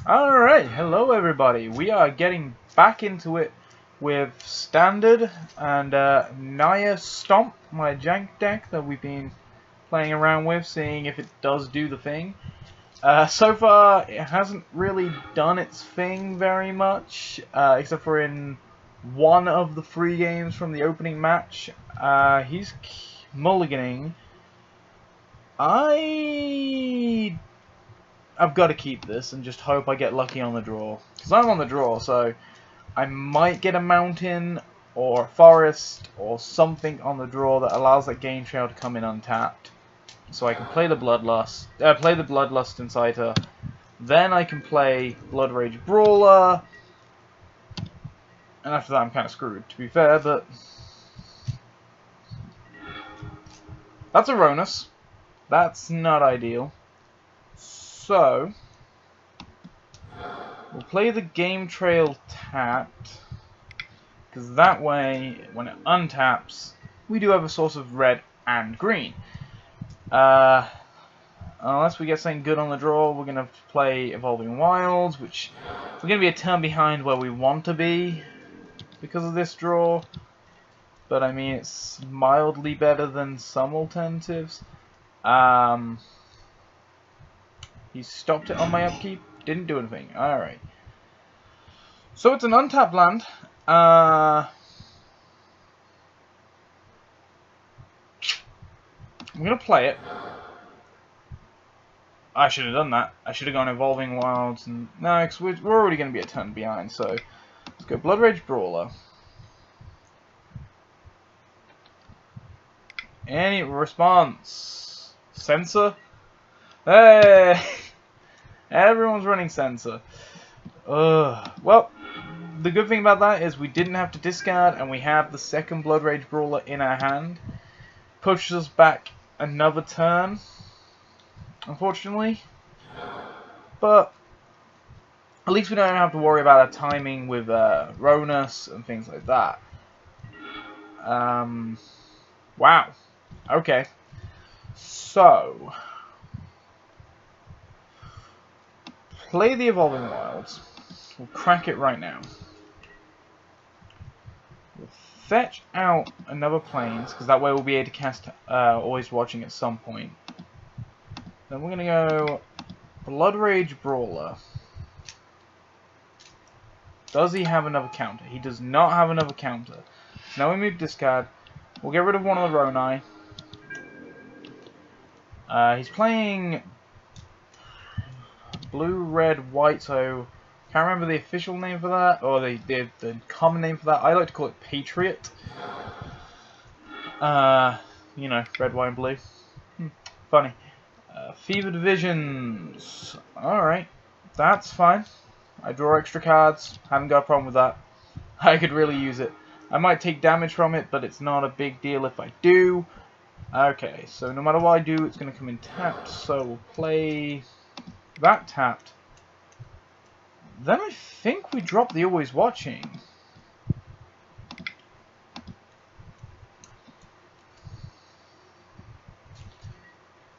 Alright, hello everybody. We are getting back into it with Standard and Naya Stomp, my jank deck that we've been playing around with, seeing if it does do the thing. So far, it hasn't really done its thing very much, except for in one of the 3 games from the opening match. He's mulliganing. I've got to keep this and just hope I get lucky on the draw. Because I'm on the draw, so I might get a mountain or a forest or something on the draw that allows that game trail to come in untapped. So I can play the Bloodlust Inciter. Then I can play Blood Rage Brawler. And after that I'm kind of screwed, to be fair, but that's erroneous. That's not ideal. So, we'll play the game trail tapped, because that way, when it untaps, we do have a source of red and green. Unless we get something good on the draw, we're going to play Evolving Wilds, which we're going to be a turn behind where we want to be because of this draw. But I mean, it's mildly better than some alternatives. He stopped it on my upkeep. Didn't do anything. Alright. So it's an untapped land. I'm going to play it. I should have done that. I should have gone Evolving Wilds. And no, because we're already going to be a turn behind. So let's go Blood Rage Brawler. Any response? Sensor? Hey! Everyone's running Sensor. Well, the good thing about that is we didn't have to discard, and we have the second Blood Rage Brawler in our hand. Pushes us back another turn, unfortunately. But at least we don't have to worry about our timing with Ronus and things like that. Wow. Okay. So, play the Evolving Wilds. We'll crack it right now. We'll fetch out another Plains, because that way we'll be able to cast Always Watching at some point. Then we're going to go Blood Rage Brawler. Does he have another counter? He does not have another counter. So now we move discard. We'll get rid of one of the Ronai. He's playing blue, red, white, so can't remember the official name for that, or the common name for that. I like to call it Patriot. You know, red, white, and blue. Funny. Fever Divisions. Alright, that's fine. I draw extra cards. Haven't got a problem with that. I could really use it. I might take damage from it, but it's not a big deal if I do. Okay, so no matter what I do, it's going to come in tapped. So we'll play that tapped. Then I think we drop the Always Watching.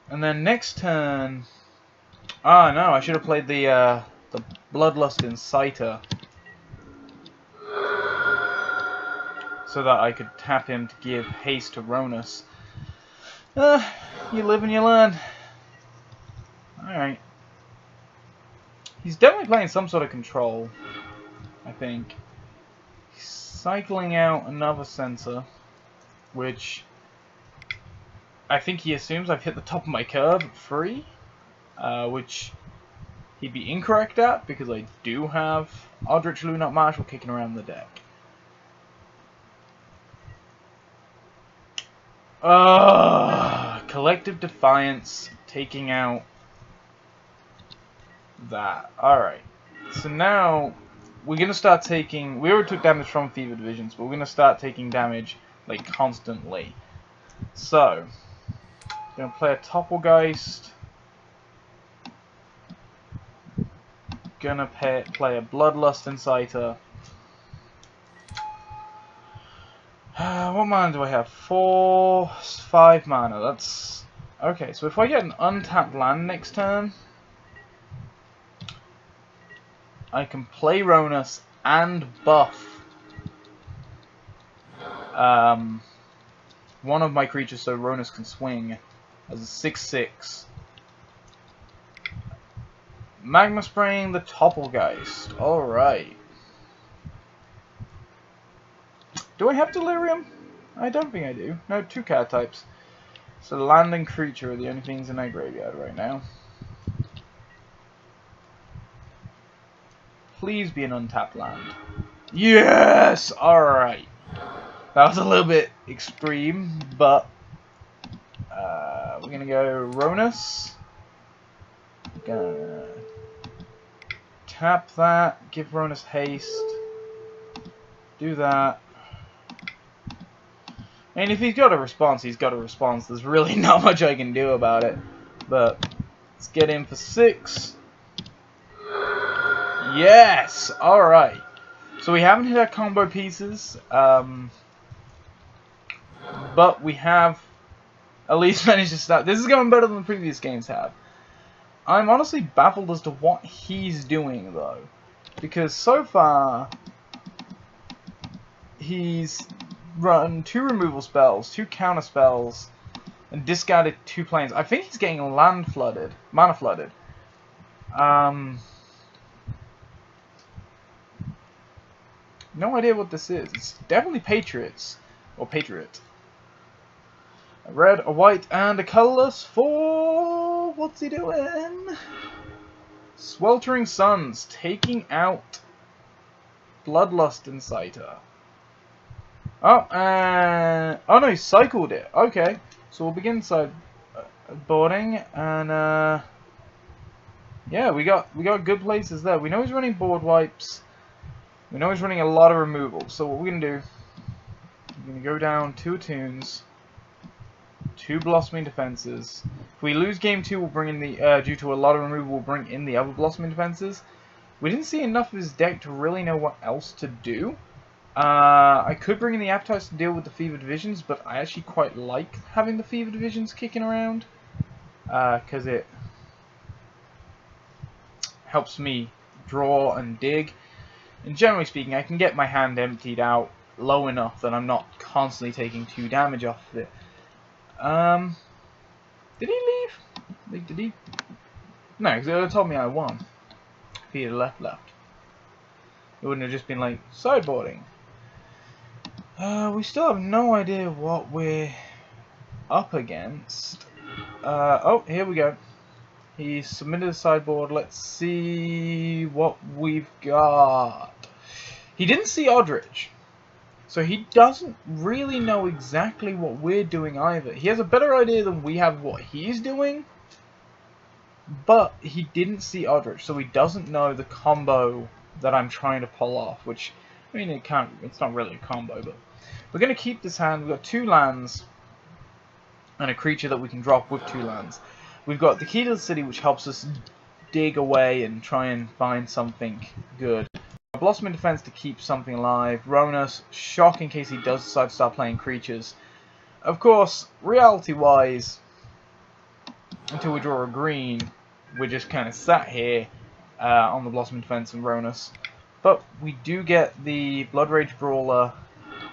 And then next turn... Ah, no, I should have played the Bloodlust Inciter. So that I could tap him to give haste to Ronus. You live and you learn. Alright. He's definitely playing some sort of control, I think. He's cycling out another sensor, which I think he assumes I've hit the top of my curve at 3, which he'd be incorrect at, because I do have Aldrich Lunart Marshal kicking around the deck. Collective Defiance taking out that. Alright. So now we're going to start taking... We already took damage from Fever Divisions, but we're going to start taking damage like constantly. So, going to play a Toppelgeist. Going to play a Bloodlust Inciter. What mana do I have? 5 mana. That's... Okay, so if I get an untapped land next turn, I can play Ronus and buff one of my creatures so Ronus can swing as a 6/6. Magma spraying the Topplegeist. Alright. Do I have Delirium? I don't think I do. No, 2 card types. So land and creature are the only things in my graveyard right now. Please be an untapped land. Yes! Alright. That was a little bit extreme, but we're gonna go Ronus. Gonna tap that, give Ronus haste. Do that. And if he's got a response, he's got a response. There's really not much I can do about it. But let's get in for 6. Yes! Alright. So we haven't hit our combo pieces. But we have at least managed to start. This is going better than the previous games have. I'm honestly baffled as to what he's doing, though. Because so far, he's run 2 removal spells, 2 counter spells, and discarded 2 planes. I think he's getting mana flooded. No idea what this is. It's definitely Patriots. Or Patriot. A red, a white, and a colorless for... What's he doing? Sweltering Suns, taking out Bloodlust Inciter. Oh, oh no, he cycled it. Okay, so we'll begin sideboarding, and yeah, we got good places there. We know he's running board wipes. We know he's running a lot of removal. So what we're gonna do? We're gonna go down 2 attunes, 2 blossoming defenses. If we lose game 2, we'll bring in the due to a lot of removal, we'll bring in the other blossoming defenses. We didn't see enough of his deck to really know what else to do. I could bring in the Appetites to deal with the Fevered Visions, but I actually quite like having the Fevered Visions kicking around, because it helps me draw and dig. And generally speaking, I can get my hand emptied out low enough that I'm not constantly taking 2 damage off of it. Did he leave? Did he? No, because it would have told me I won. If he had left. It wouldn't have just been like, sideboarding. We still have no idea what we're up against. Oh, here we go. He submitted a sideboard. Let's see what we've got. He didn't see Odrich. So he doesn't really know exactly what we're doing either. He has a better idea than we have what he's doing. But he didn't see Odrich, so he doesn't know the combo that I'm trying to pull off. Which, I mean, it's not really a combo, but we're going to keep this hand. We've got 2 lands and a creature that we can drop with 2 lands. We've got the Key to the City, which helps us dig away and try and find something good. Blossoming Defense to keep something alive. Ronus, Shock in case he does decide to start playing creatures. Of course, reality-wise, until we draw a green, we're just kind of sat here on the Blossoming Defense and Ronus. But we do get the Blood Rage Brawler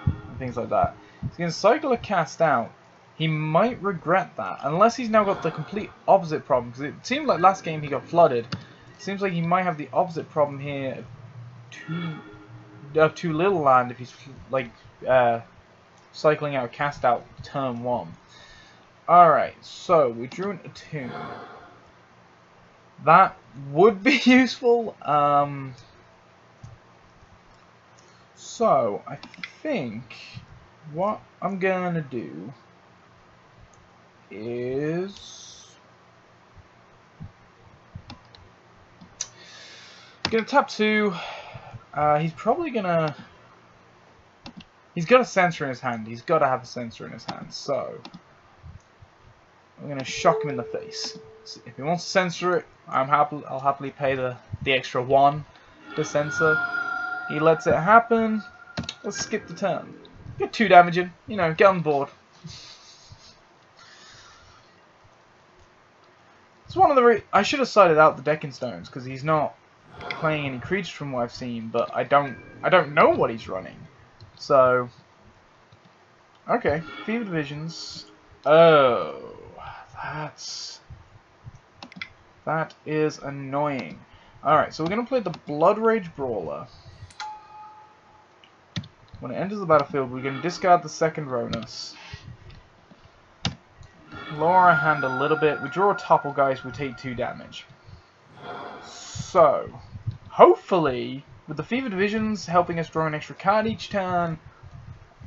and things like that. He's going to cycle a Cast out. He might regret that, unless he's now got the complete opposite problem. Because it seemed like last game he got flooded. Seems like he might have the opposite problem here. Too little land if he's like cycling out Cast out turn 1. Alright, so we drew an attune. That would be useful. So I think what I'm gonna do is gonna tap 2. He's probably gonna. He's got a sensor in his hand. He's got to have a sensor in his hand. So I'm gonna shock him in the face. So if he wants to censor it, I'll happily pay the extra 1 to censor. He lets it happen. Let's skip the turn. Get 2 damage in. You know, get on board. It's one of the I should have sided out the Decking Stones because he's not playing any creatures from what I've seen, but I don't know what he's running. So, okay, Fever Divisions. Oh, that is annoying. Alright, so we're going to play the Blood Rage Brawler. When it enters the battlefield, we're going to discard the second Ronus. Lower our hand a little bit. We draw a topple, guys. We take 2 damage. So, hopefully, with the Fever Divisions helping us draw an extra card each turn,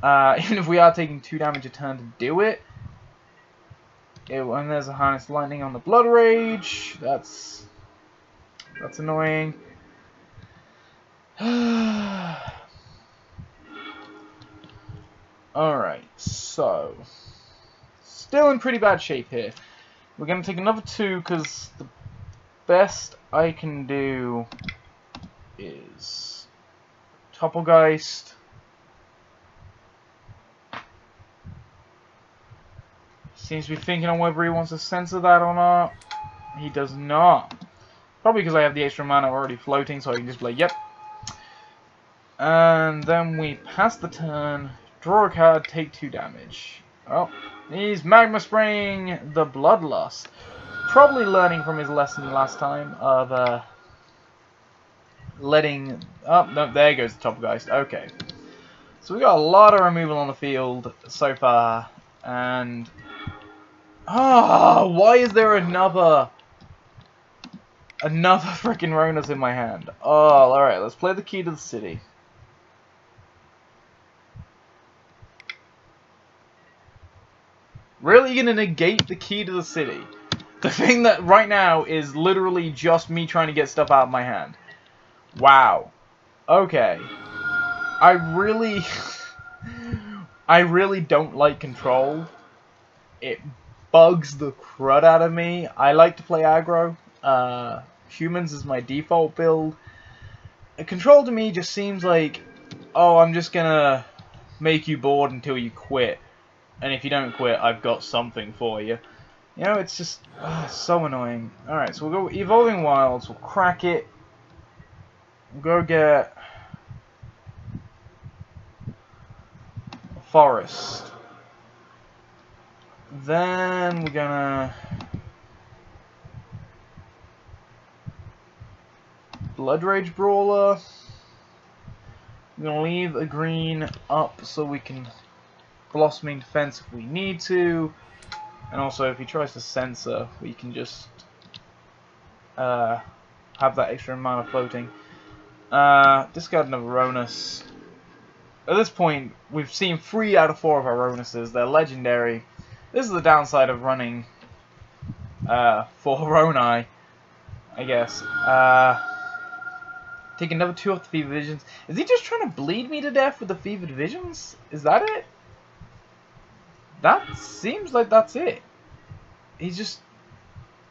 even if we are taking 2 damage a turn to do it, and there's a Harness Lightning on the Blood Rage, that's annoying. Alright, so still in pretty bad shape here. We're going to take another 2 because the best I can do is Topplegeist. Seems to be thinking on whether he wants to censor that or not. He does not. Probably because I have the extra mana already floating, so I can just be like, yep. And then we pass the turn, draw a card, take 2 damage. Oh, he's Magma Spraying the Bloodlust. Probably learning from his lesson last time of letting... Oh, no, there goes the Topplegeist. Okay. So we got a lot of removal on the field so far. And... oh, why is there another freaking Ronus in my hand? Oh, alright, let's play the Key to the City. Really gonna negate the Key to the City? The thing that right now is literally just me trying to get stuff out of my hand. Wow. Okay. I really don't like control. It bugs the crud out of me. I like to play aggro. Humans is my default build. Control to me just seems like, oh, I'm just gonna make you bored until you quit. And if you don't quit, I've got something for you. You know, it's just so annoying. Alright, so we'll go Evolving Wilds. We'll crack it. We'll go get a Forest. Then we're gonna Blood Rage Brawler. We're gonna leave a green up so we can Blossoming Defense if we need to. And also, if he tries to censor, we can just have that extra amount of floating. Discard another Ronus. At this point, we've seen 3 out of 4 of our Ronuses. They're legendary. This is the downside of running 4 Roni, I guess. Take another 2 off the Fever Visions. Is he just trying to bleed me to death with the Fever Visions? Is that it? That seems like that's it. He's just...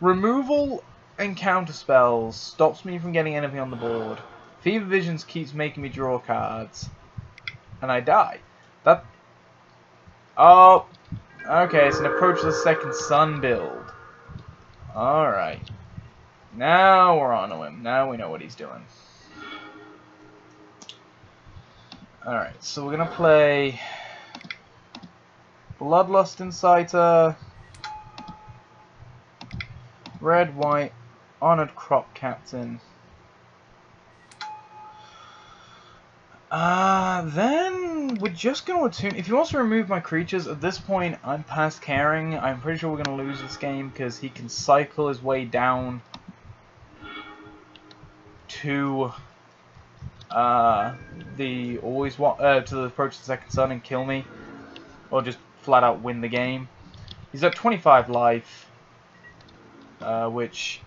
removal and counter spells stops me from getting anything on the board. Fever Visions keeps making me draw cards. And I die. That... oh... okay, it's an Approach the Second Sun build. Alright. Now we're on to him. Now we know what he's doing. Alright, so we're gonna play Bloodlust Inciter, Red, White, Honored Crop Captain. Then we're just going to attune. If he wants to remove my creatures, at this point, I'm past caring. I'm pretty sure we're going to lose this game because he can cycle his way down to the Approach the Second Sun and kill me, or just flat out win the game. He's at 25 life, which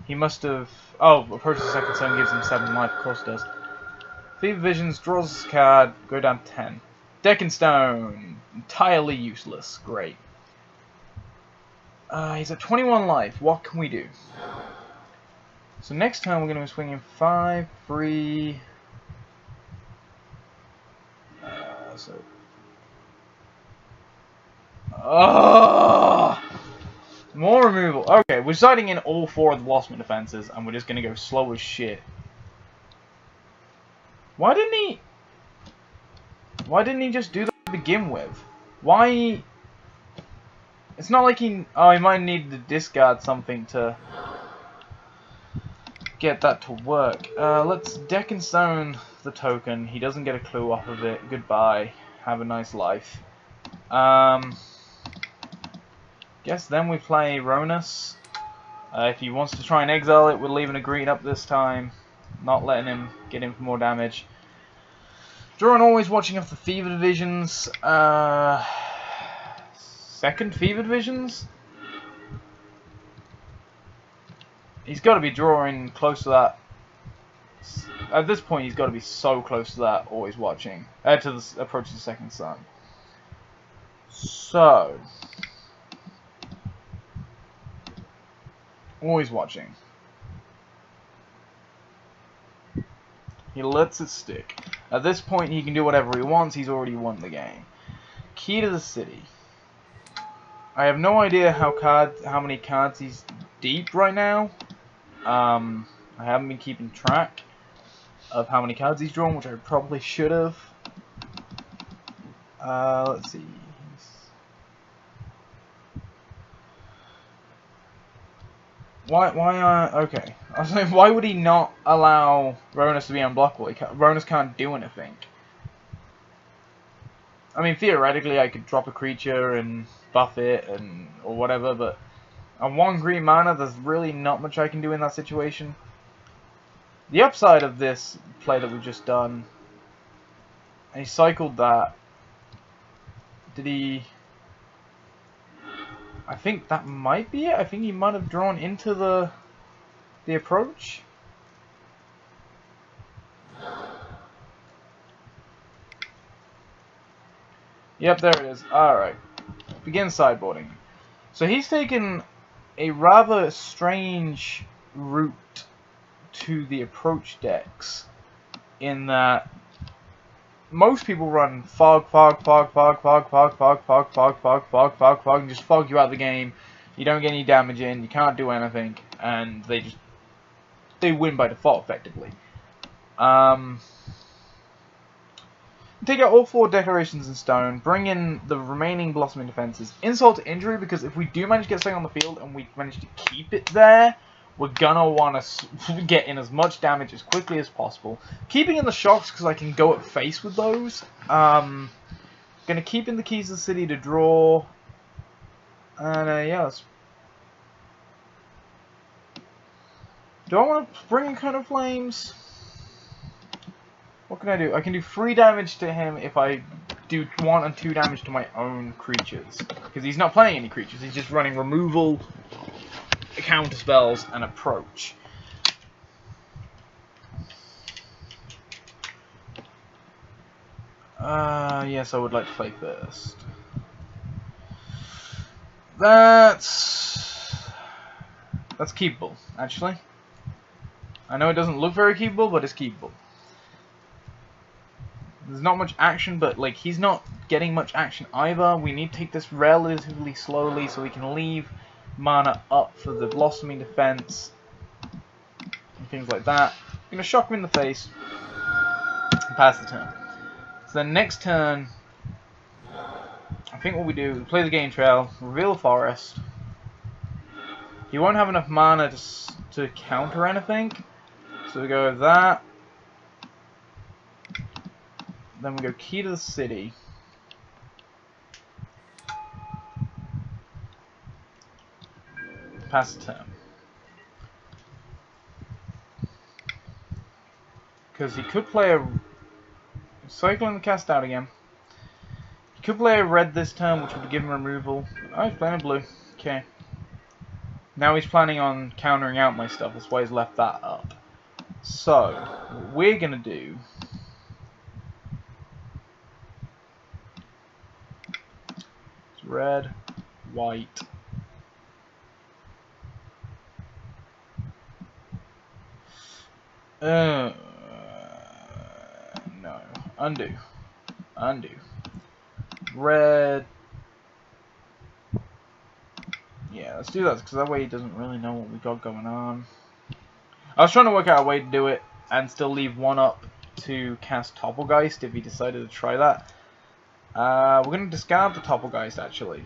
he must have. Oh, Approach the Second Sun gives him 7 life. Of course it does. Fever Visions, draws his card, go down 10. Decking Stone, entirely useless. Great. He's at 21 life. What can we do? So next time we're going to be swinging 5, 3. More removal. Okay, we're deciding in all 4 of the Blossoming Defenses, and we're just going to go slow as shit. Why didn't he just do that to begin with? Why? It's not like he... Oh, he might need to discard something to get that to work. Let's deck and stone the token. He doesn't get a clue off of it. Goodbye. Have a nice life. Guess then we play Ronus. If he wants to try and exile it, we're leaving a green up this time. Not letting him get in for more damage. Drawing always watching off the Fever Divisions. Second Fever Divisions? He's got to be drawing close to that. At this point, he's got to be so close to that, always watching. To the approach of the second sun. So... always watching. He lets it stick. At this point, he can do whatever he wants. He's already won the game. Key to the city. I have no idea how many cards he's deep right now. I haven't been keeping track of how many cards he's drawn, which I probably should have. Let's see. Okay. I was like, why would he not allow Ronus to be unblockable? Ronus can't do anything. I mean, theoretically, I could drop a creature and buff it or whatever, but on 1 green mana, there's really not much I can do in that situation. The upside of this play that we've just done, and he cycled that. Did he... I think that might be it. I think he might have drawn into the approach. Yep, there it is. Alright. Begin sideboarding. So he's taken a rather strange route to the approach decks in that most people run fog, and just fog you out of the game. You don't get any damage in, you can't do anything, and they win by default effectively. Take out all 4 decorations in stone, bring in the remaining blossoming defenses. Insult to injury, because if we do manage to get something on the field and we manage to keep it there, we're gonna want to get in as much damage as quickly as possible. Keeping in the shocks because I can go at face with those. Gonna keep in the keys of the city to draw. And yeah, do I want to bring in Cone of Flames? What can I do? I can do 3 damage to him if I do 1 and 2 damage to my own creatures. Because he's not playing any creatures, he's just running removal, counter spells, and approach. Yes, I would like to play first. That's keepable, actually. I know it doesn't look very keepable, but it's keepable. There's not much action, but like he's not getting much action either. We need to take this relatively slowly so we can leave mana up for the blossoming defense and things like that. I'm gonna shock him in the face and pass the turn. So then next turn, I think what we do, we play the game trail, reveal the forest. He won't have enough mana to counter anything, so we go with that. Then we go key to the city. Pass the turn. Because he could play a... Cycling the cast out again. He could play a red this turn, which would give him removal. Oh, he's playing a blue. Okay. Now he's planning on countering out my stuff. That's why he's left that up. So, what we're going to do... red, white. No. Undo. Undo. Red. Yeah, let's do that, because that way he doesn't really know what we got going on. I was trying to work out a way to do it and still leave 1 up to cast Topplegeist if he decided to try that. We're going to discard the Topplegeist actually,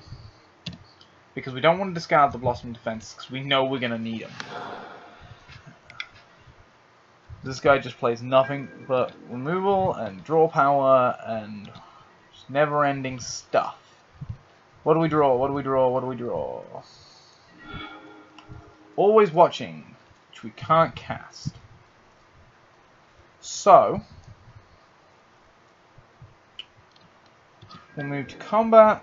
because we don't want to discard the Blossom Defense because we know we're going to need them. This guy just plays nothing but removal and draw power and just never-ending stuff. What do we draw? What do we draw? What do we draw? Always Watching, which we can't cast. So, we'll move to combat.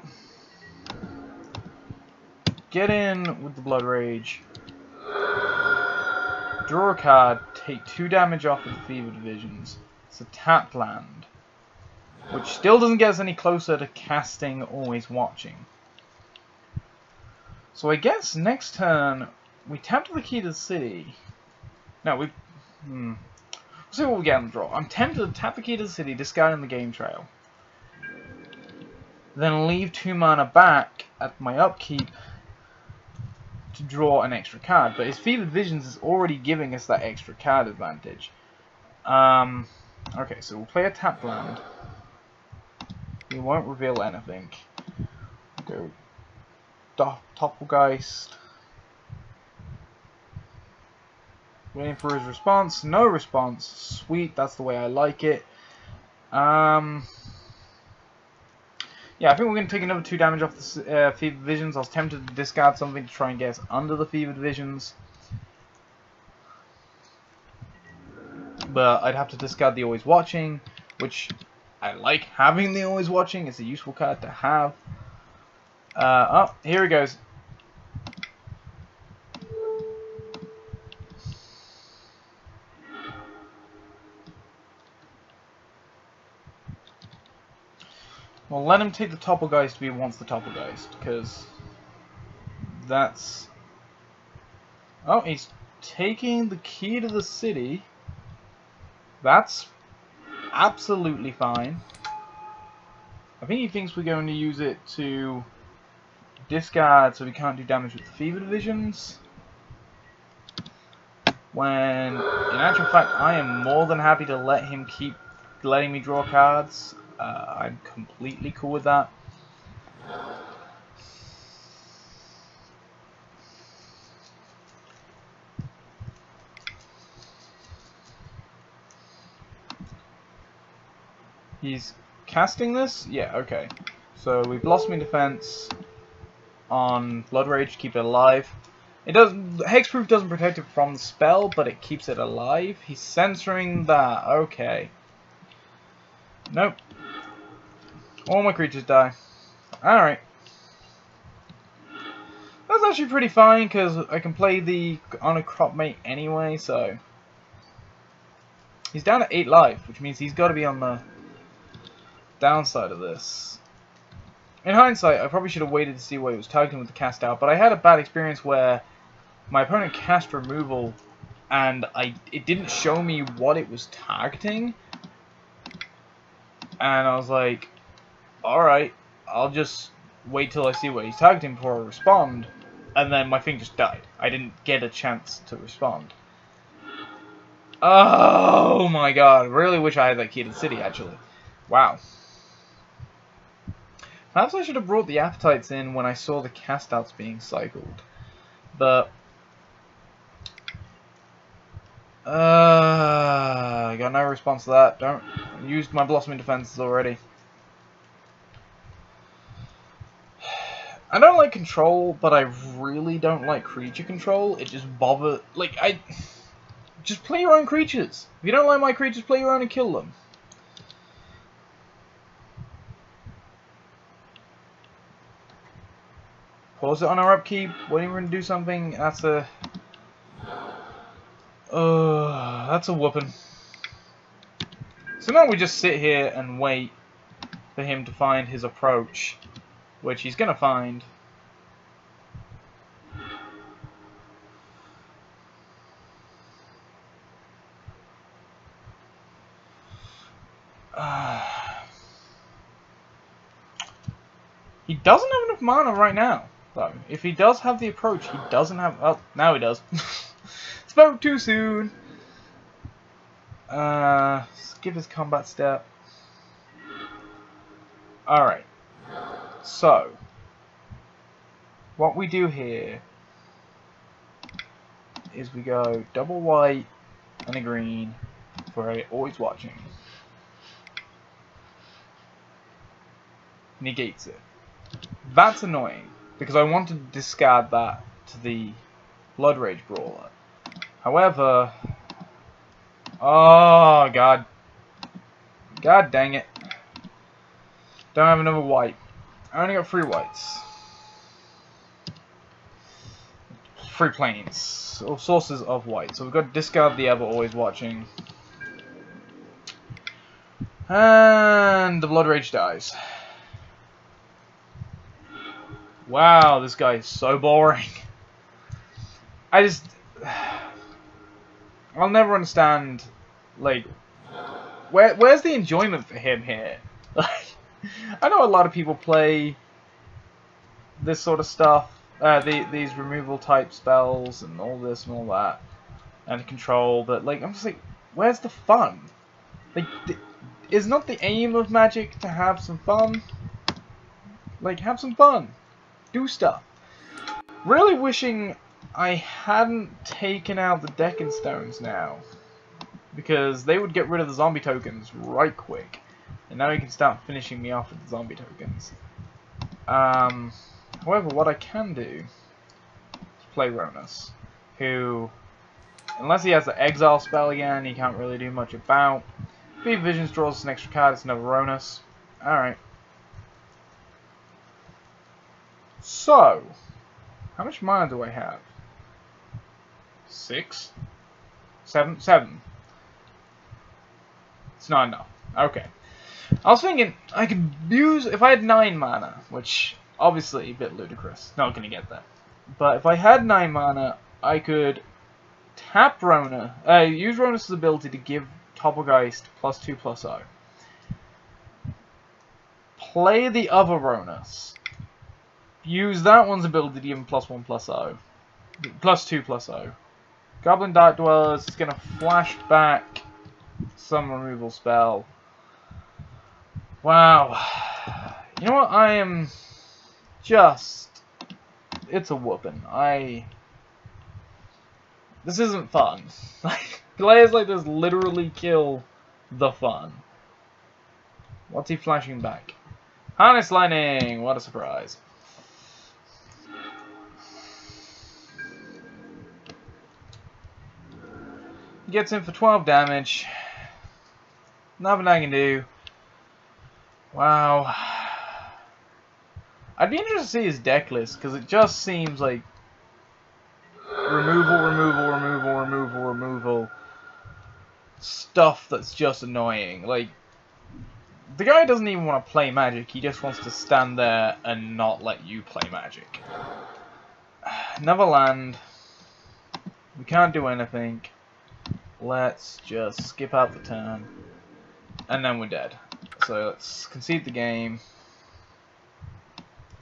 Get in with the Blood Rage. Draw a card, take 2 damage off of the Fever Divisions. It's a tap land, which still doesn't get us any closer to casting Always Watching. So I guess next turn we tap to the key to the city. No, we'll see what we get on the draw. I'm tempted to tap the key to the city, discarding the game trail. Then leave 2 mana back at my upkeep to draw an extra card, but his Fevered Visions is already giving us that extra card advantage. Okay, so we'll play a tap land. We won't reveal anything. We'll go Topplegeist. Waiting for his response. No response. Sweet, that's the way I like it. Yeah, I think we're going to take another 2 damage off the Fevered Visions. I was tempted to discard something to try and get us under the Fevered Visions. But I'd have to discard the Always Watching, which I like having the Always Watching. It's a useful card to have. Oh, here he goes. Well, let him take the Topplegeist if he wants the Topplegeist, because that's... Oh, he's taking the key to the city. That's absolutely fine. I think he thinks we're going to use it to discard so we can't do damage with the Fever Divisions. When, in actual fact, I am more than happy to let him keep letting me draw cards. I'm completely cool with that. He's casting this? Yeah, okay. So we've lost me defense on Blood Rage to keep it alive. It does. Hexproof doesn't protect it from the spell, but it keeps it alive. He's censoring that. Okay. Nope. All my creatures die. Alright. That's actually pretty fine, because I can play the on a crop mate anyway, so... He's down to 8 life, which means he's got to be on the downside of this. In hindsight, I probably should have waited to see what he was targeting with the cast out, but I had a bad experience where my opponent cast removal, and it didn't show me what it was targeting. And I was like, alright, I'll just wait till I see what he's targeting before I respond. And then my thing just died. I didn't get a chance to respond. Oh my god, I really wish I had that key to the city, actually. Wow. Perhaps I should have brought the appetites in when I saw the cast outs being cycled. But... I got no response to that. I used my Blossoming Defenses already. I don't like control, but I really don't like creature control. It just bothers... Like, just play your own creatures. If you don't like my creatures, play your own and kill them. Pause it on our upkeep. Waiting for him to do something. That's a... that's a whooping. So now we just sit here and wait for him to find his approach, which he's gonna find. He doesn't have enough mana right now, though. If he does have the approach, he doesn't have... Oh, now he does. Spoke too soon. Skip his combat step. Alright. So, what we do here is we go double white and a green for always watching. Negates it. That's annoying, because I want to discard that to the Blood Rage Brawler. However... Oh, God. God dang it. Don't have another white. I only got 3 whites. 3 planes. Or sources of white. So we've got to discard the other always watching. And the Blood Rage dies. Wow, this guy is so boring. I'll never understand, like, where's the enjoyment for him here? Like, I know a lot of people play this sort of stuff, these removal type spells and all this and all that, and control, but, like, I'm just like, where's the fun? Like, is not the aim of Magic to have some fun? Like, have some fun. Do stuff. Really wishing I hadn't taken out the Deccan Stones now, because they would get rid of the zombie tokens right quick, and now you can start finishing me off with the zombie tokens. However, what I can do is play Ronus, who, unless he has the exile spell again, he can't really do much about. Beat Visions draws us an extra card, it's another Ronus. Alright. So, how much mana do I have? 6? 7? 7. It's not enough. Okay. I was thinking I could use, if I had 9 mana, which obviously a bit ludicrous, not gonna get that. But if I had 9 mana, I could tap Rona, use Ronus' ability to give Toppelgeist +2/+0. Play the other Ronus. Use that one's ability to give him +1/+0. +2/+0. Goblin Dark Dwellers is going to flash back some removal spell. Wow. You know what? I am just... It's a whooping. This isn't fun. Players like this literally kill the fun. What's he flashing back? Harness Lightning! What a surprise. Gets in for 12 damage. Nothing I can do. Wow. I'd be interested to see his deck list, because it just seems like removal. Stuff that's just annoying. Like, the guy doesn't even want to play Magic, he just wants to stand there and not let you play Magic. Another land. We can't do anything. Let's just skip out the turn. And then we're dead. So let's concede the game.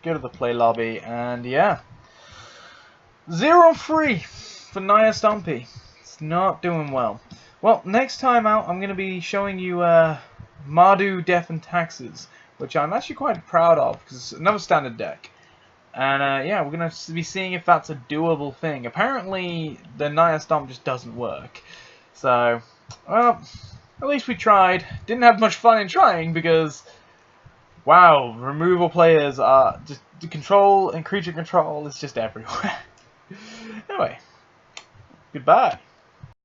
Go to the play lobby, and yeah. 0-3 for Naya Stompy. It's not doing well. Well, next time out, I'm going to be showing you Mardu, Death and Taxes, which I'm actually quite proud of, because it's another standard deck. And yeah, we're going to be seeing if that's a doable thing. Apparently, the Naya Stomp just doesn't work. So, well, at least we tried. Didn't have much fun in trying, because, wow, removal players are just, the control and creature control is just everywhere. Anyway, goodbye.